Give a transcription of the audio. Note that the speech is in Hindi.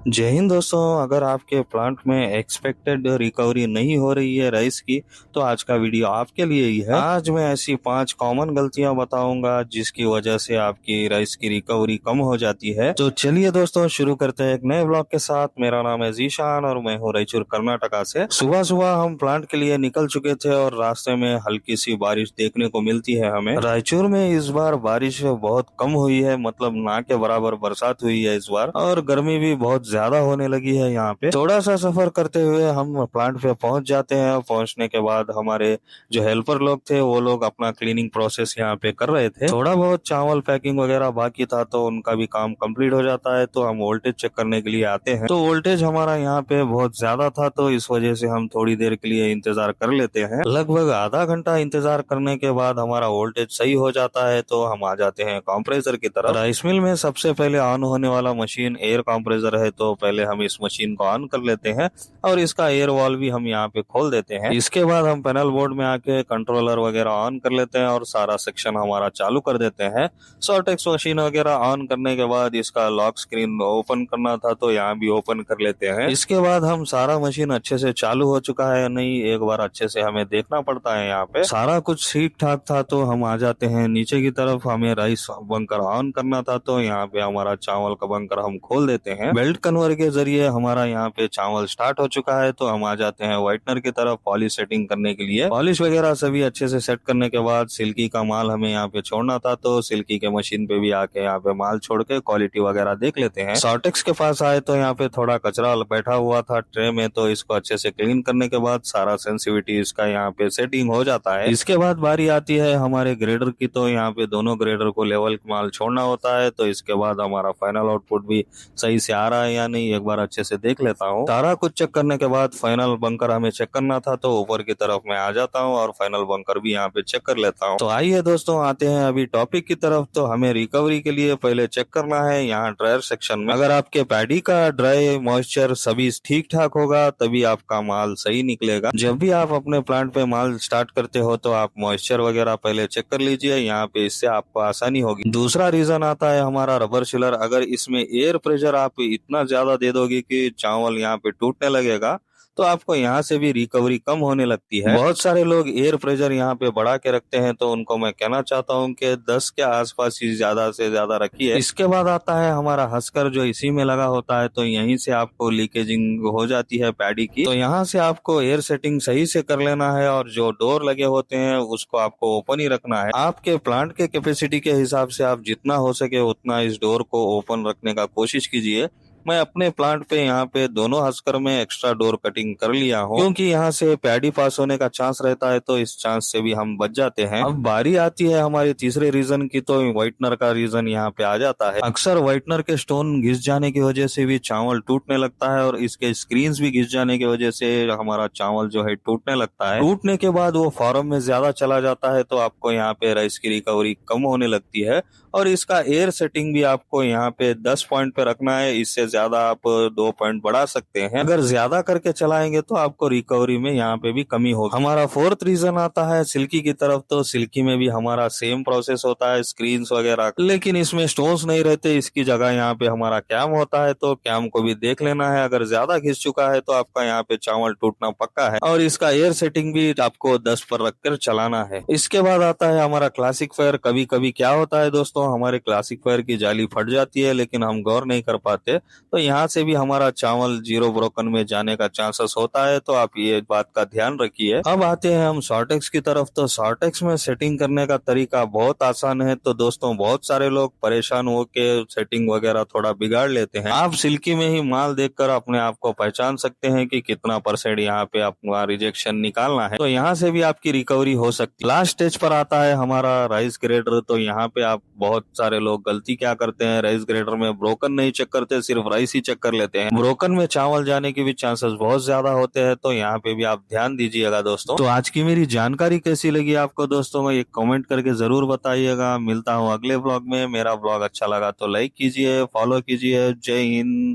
जय हिंद दोस्तों। अगर आपके प्लांट में एक्सपेक्टेड रिकवरी नहीं हो रही है राइस की, तो आज का वीडियो आपके लिए ही है। आज मैं ऐसी 5 कॉमन गलतियां बताऊंगा जिसकी वजह से आपकी राइस की रिकवरी कम हो जाती है। तो चलिए दोस्तों, शुरू करते हैं एक नए ब्लॉग के साथ। मेरा नाम है जीशान और मैं हूँ रायचूर कर्नाटका से। सुबह सुबह हम प्लांट के लिए निकल चुके थे और रास्ते में हल्की सी बारिश देखने को मिलती है हमें। रायचूर में इस बार बारिश बहुत कम हुई है, मतलब ना के बराबर बरसात हुई है इस बार, और गर्मी भी बहुत ज्यादा होने लगी है यहाँ पे। थोड़ा सा सफर करते हुए हम प्लांट पे पहुंच जाते हैं। पहुंचने के बाद हमारे जो हेल्पर लोग थे वो लोग अपना क्लीनिंग प्रोसेस यहाँ पे कर रहे थे। थोड़ा बहुत चावल पैकिंग वगैरह बाकी था तो उनका भी काम कंप्लीट हो जाता है, तो हम वोल्टेज चेक करने के लिए आते हैं। तो वोल्टेज हमारा यहाँ पे बहुत ज्यादा था, तो इस वजह से हम थोड़ी देर के लिए इंतजार कर लेते हैं। लगभग आधा घंटा इंतजार करने के बाद हमारा वोल्टेज सही हो जाता है, तो हम आ जाते हैं कंप्रेसर की तरफ। राइस मिल में सबसे पहले ऑन होने वाला मशीन एयर कंप्रेसर है, तो पहले हम इस मशीन को ऑन कर लेते हैं और इसका एयर वॉल्व भी हम यहाँ पे खोल देते हैं। इसके बाद हम पैनल बोर्ड में आके कंट्रोलर वगैरह ऑन कर लेते हैं और सारा सेक्शन हमारा चालू कर देते हैं। सॉर्टेक्स मशीन वगैरह ऑन करने के बाद इसका लॉक स्क्रीन ओपन करना था, तो यहाँ भी ओपन कर लेते हैं। इसके बाद हम सारा मशीन अच्छे से चालू हो चुका है या नहीं एक बार अच्छे से हमें देखना पड़ता है। यहाँ पे सारा कुछ ठीक ठाक था, तो हम आ जाते हैं नीचे की तरफ। हमें राइस बंकर ऑन करना था, तो यहाँ पे हमारा चावल का बंकर हम खोल देते हैं। बेल्ट कन्वर के जरिए हमारा यहाँ पे चावल स्टार्ट हो चुका है, तो हम आ जाते हैं व्हाइटनर की तरफ पॉलिश सेटिंग करने के लिए। पॉलिश वगैरह सभी अच्छे से सेट करने के बाद सिल्की का माल हमें यहाँ पे छोड़ना था, तो सिल्की के मशीन पे भी आके यहाँ पे माल छोड़ के क्वालिटी वगैरह देख लेते हैं। सॉर्टेक्स के पास आए तो यहाँ पे थोड़ा कचरा बैठा हुआ था ट्रे में, तो इसको अच्छे से क्लीन करने के बाद सारा सेंसिटिविटी इसका यहाँ पे सेटिंग हो जाता है। इसके बाद बारी आती है हमारे ग्रेडर की, तो यहाँ पे दोनों ग्रेडर को लेवल माल छोड़ना होता है। तो इसके बाद हमारा फाइनल आउटपुट भी सही से आ रहा है या नहीं एक बार अच्छे से देख लेता हूँ। सारा कुछ चेक करने के बाद फाइनल बंकर हमें चेक करना था, तो ऊपर की तरफ मैं आ जाता हूँ और फाइनल बंकर भी यहाँ पे चेक कर लेता हूँ। तो आइए दोस्तों, आते हैं अभी टॉपिक की तरफ। तो हमें रिकवरी के लिए पहले चेक करना है यहाँ ड्रायर सेक्शन में। अगर आपके पैडी का ड्राई मॉइस्चर सभी ठीक ठाक होगा तभी आपका माल सही निकलेगा। जब भी आप अपने प्लांट पे माल स्टार्ट करते हो तो आप मॉइस्चर वगैरह पहले चेक कर लीजिए यहाँ पे, इससे आपको आसानी होगी। दूसरा रीजन आता है हमारा रबर शिलर। अगर इसमें एयर प्रेशर आप इतना ज्यादा दे दोगे कि चावल यहाँ पे टूटने लगेगा, तो आपको यहाँ से भी रिकवरी कम होने लगती है। बहुत सारे लोग एयर प्रेशर यहाँ पे बढ़ा के रखते हैं, तो उनको मैं कहना चाहता हूँ कि 10 के आसपास ही ज्यादा से ज्यादा रखिए। इसके बाद आता है हमारा हस्कर, जो इसी में लगा होता है, तो यहीं से आपको लीकेजिंग हो जाती है पैडी की। तो यहाँ से आपको एयर सेटिंग सही से कर लेना है और जो डोर लगे होते हैं उसको आपको ओपन ही रखना है। आपके प्लांट के कैपेसिटी के हिसाब से आप जितना हो सके उतना इस डोर को ओपन रखने का कोशिश कीजिए। मैं अपने प्लांट पे यहाँ पे दोनों हस्कर में एक्स्ट्रा डोर कटिंग कर लिया हूँ, क्योंकि यहाँ से पैडी पास होने का चांस रहता है, तो इस चांस से भी हम बच जाते हैं। अब बारी आती है हमारे तीसरे रीजन की, तो व्हाइटनर का रीजन यहाँ पे आ जाता है। अक्सर व्हाइटनर के स्टोन घिस जाने की वजह से भी चावल टूटने लगता है और इसके स्क्रीन्स भी घिस जाने की वजह से हमारा चावल जो है टूटने लगता है। टूटने के बाद वो फॉर्म में ज्यादा चला जाता है, तो आपको यहाँ पे राइस की रिकवरी कम होने लगती है। और इसका एयर सेटिंग भी आपको यहाँ पे 10 पॉइंट पे रखना है, इससे ज्यादा आप 2 पॉइंट बढ़ा सकते हैं। अगर ज्यादा करके चलाएंगे तो आपको रिकवरी में यहाँ पे भी कमी होगी। हमारा फोर्थ रीजन आता है सिल्की की तरफ। तो सिल्की में भी हमारा सेम प्रोसेस होता है, स्क्रीन्स वगैरह, लेकिन इसमें स्टोन्स नहीं रहते। इसकी जगह यहाँ पे हमारा कैम होता है, तो कैम को भी देख लेना है। अगर ज्यादा घिस चुका है तो आपका यहाँ पे चावल टूटना पक्का है। और इसका एयर सेटिंग भी आपको 10 पर रखकर चलाना है। इसके बाद आता है हमारा क्लासिक फायर। कभी कभी क्या होता है दोस्तों, हमारे क्लासिक फायर की जाली फट जाती है लेकिन हम गौर नहीं कर पाते, तो यहाँ से भी हमारा चावल जीरो ब्रोकन में जाने का चांसेस होता है, तो आप ये बात का ध्यान रखिए। अब आते हैं हम सॉर्टेक्स की तरफ। तो सॉर्टेक्स में सेटिंग करने का तरीका बहुत आसान है। तो दोस्तों, बहुत सारे लोग परेशान होके सेटिंग वगैरह थोड़ा बिगाड़ लेते हैं। आप सिल्की में ही माल देखकर अपने आप को पहचान सकते हैं कि कितना परसेंट यहाँ पे अपना रिजेक्शन निकालना है, तो यहाँ से भी आपकी रिकवरी हो सकती है। लास्ट स्टेज पर आता है हमारा राइस ग्रेडर। तो यहाँ पे आप बहुत सारे लोग गलती क्या करते हैं, राइस ग्रेडर में ब्रोकन नहीं चेक करते, सिर्फ राइस ही चेक कर लेते हैं। ब्रोकन में चावल जाने के भी चांसेस बहुत ज्यादा होते हैं, तो यहाँ पे भी आप ध्यान दीजिएगा दोस्तों। तो आज की मेरी जानकारी कैसी लगी आपको दोस्तों, मैं एक कमेंट करके जरूर बताइएगा। मिलता हूँ अगले ब्लॉग में। मेरा ब्लॉग अच्छा लगा तो लाइक कीजिए, फॉलो कीजिए। जय हिंद।